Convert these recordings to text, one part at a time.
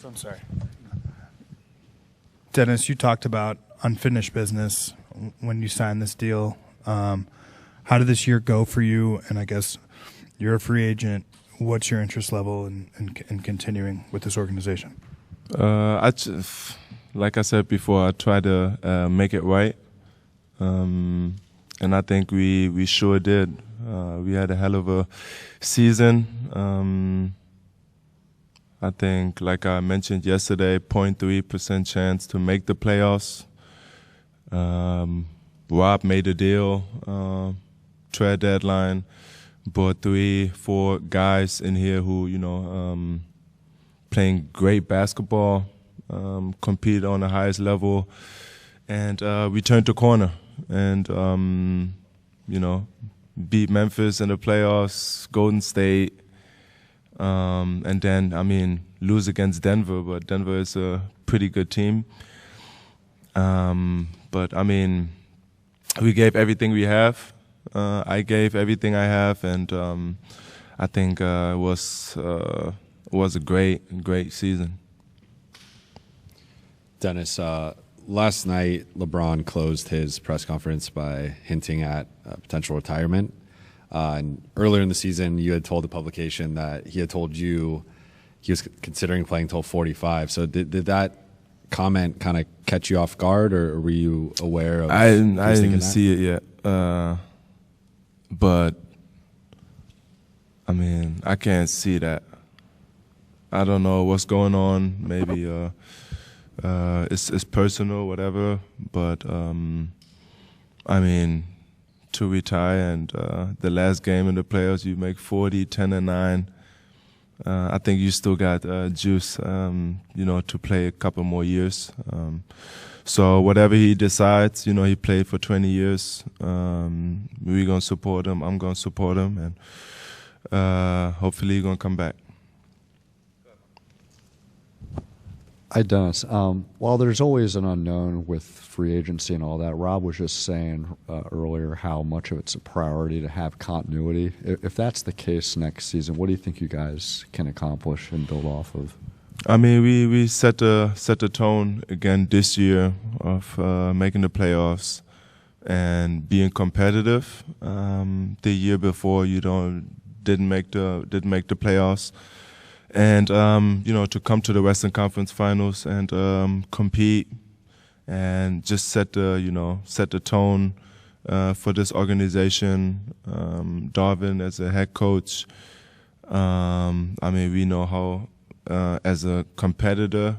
So I'm sorry. Dennis, you talked about unfinished business when you signed this deal. How did this year go for you? And I guess you're a free agent. What's your interest level in continuing with this organization? Like I said before, I try to make it right. And I think we sure did. We had a hell of a season. I think, like I mentioned yesterday, 0.3% chance to make the playoffs. Rob made a deal, trade deadline, brought 3-4 guys in here who, playing great basketball, compete on the highest level, and we turned the corner and, beat Memphis in the playoffs, Golden State, and then, lose against Denver, but Denver is a pretty good team. But, we gave everything we have. I gave everything I have, and I think it was a great season. Dennis, last night LeBron closed his press conference by hinting at potential retirement. And earlier in the season, you had told the publication that he had told you he was considering playing till 45. So did that comment kind of catch you off guard, or were you aware of? I didn't see it yet, but I can't see that. I don't know what's going on. Maybe it's personal, whatever. But to retire and the last game in the playoffs, you make 40, 10-9. I think you still got juice, to play a couple more years. So whatever he decides, he played for 20 years. We're going to support him. I'm going to support him. And hopefully he's going to come back. Hi, Dennis. While there's always an unknown with free agency and all that, Rob was just saying earlier how much of it's a priority to have continuity. If that's the case next season, what do you think you guys can accomplish and build off of? We set the tone again this year of making the playoffs and being competitive. The year before, didn't make the playoffs. And, to come to the Western Conference Finals and compete and just set the tone for this organization. Darvin as a head coach, we know how, as a competitor,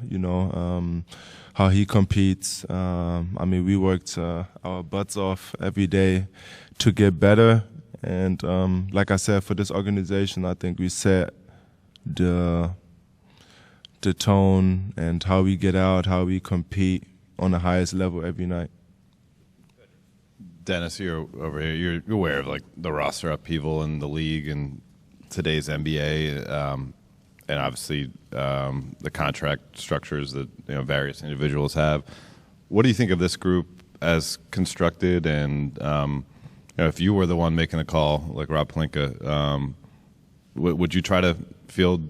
how he competes. We worked our butts off every day to get better. And like I said, for this organization, I think we set the tone and how we get out, how we compete on the highest level every night. Dennis, you're over here. You're aware of the roster upheaval in the league and today's NBA, and obviously the contract structures that various individuals have. What do you think of this group as constructed? And if you were the one making a call, like Rob Pelinka, would you try to field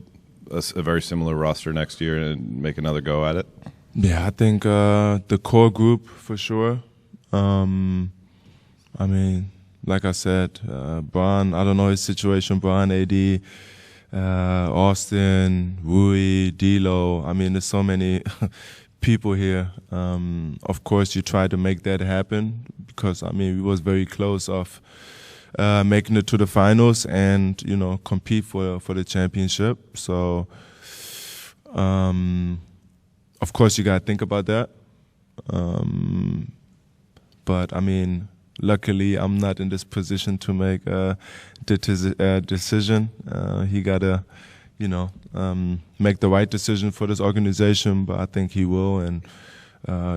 a very similar roster next year and make another go at it? Yeah, I think the core group for sure. Like I said, Bron, I don't know his situation, Bron, AD, Austin, Rui, D'Lo. There's so many people here. Of course, you try to make that happen because, we was very close of making it to the finals and, compete for the championship. So, of course, you got to think about that. But, luckily, I'm not in this position to make a decision. He got to, make the right decision for this organization, but I think he will, and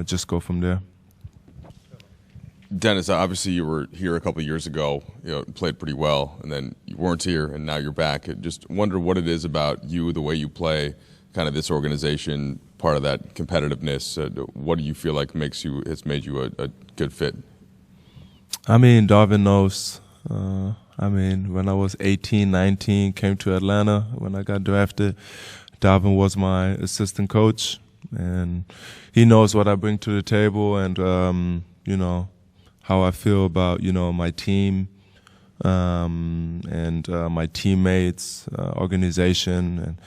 just go from there. Dennis, obviously you were here a couple of years ago, played pretty well, and then you weren't here, and now you're back. I just wonder what it is about you, the way you play, kind of this organization, part of that competitiveness. What do you feel like has made you a good fit? Darvin knows. When I was 18, 19, came to Atlanta when I got drafted. Darvin was my assistant coach, and he knows what I bring to the table, and you know, how I feel about, you know, my team, and my teammates, organization, and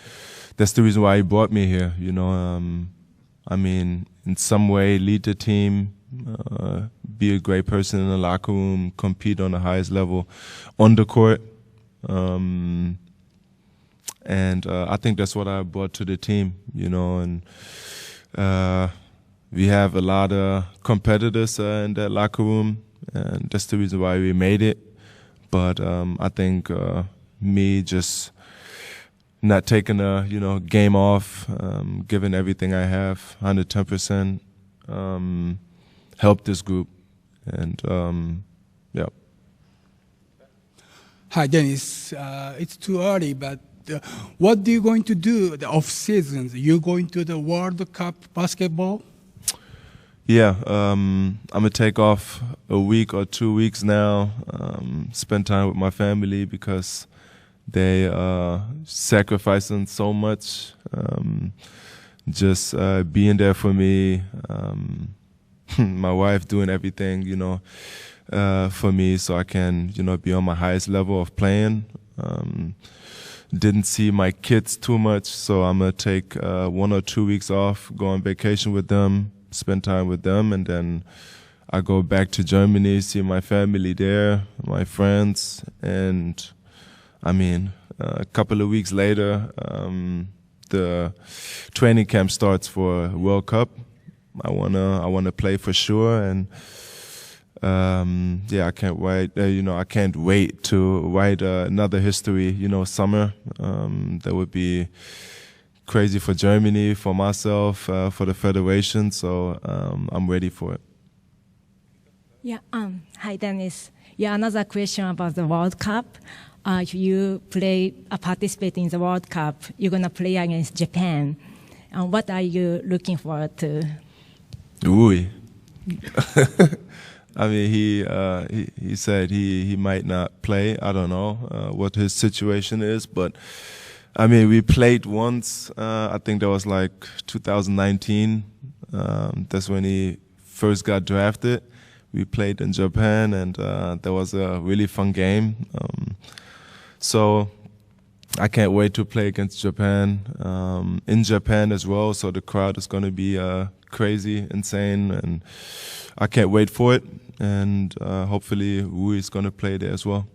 that's the reason why he brought me here. You know, I mean, in some way, lead the team, be a great person in the locker room, compete on the highest level on the court. And I think that's what I brought to the team, you know, and we have a lot of competitors in that locker room, and that's the reason why we made it. But I think me just not taking a, you know, game off, giving everything I have, 110%, helped this group. And, yeah. Hi, Dennis. It's too early, but what are you going to do the off season? You going to the World Cup basketball? Yeah, I'm gonna take off a week or 2 weeks now, spend time with my family because they sacrificing so much, just being there for me, my wife doing everything, you know, for me so I can, you know, be on my highest level of playing. Didn't see my kids too much, so I'm gonna take 1 or 2 weeks off, go on vacation with them, spend time with them, and then I go back to Germany, see my family there, my friends, and I mean, a couple of weeks later, the training camp starts for World Cup. I wanna play for sure, and yeah, I can't wait. You know, I can't wait to write another history. You know, summer that would be crazy for Germany, for myself, for the federation. So I'm ready for it. Yeah. Hi, Dennis. Yeah, another question about the World Cup. If you participate in the World Cup, you're gonna play against Japan. What are you looking forward to? Ooh. I mean, he said he might not play. I don't know what his situation is, but I mean, we played once. I think that was like 2019. That's when he first got drafted. We played in Japan, and that was a really fun game. So I can't wait to play against Japan, in Japan as well. So the crowd is going to be crazy, insane, and I can't wait for it. And hopefully Rui is going to play there as well.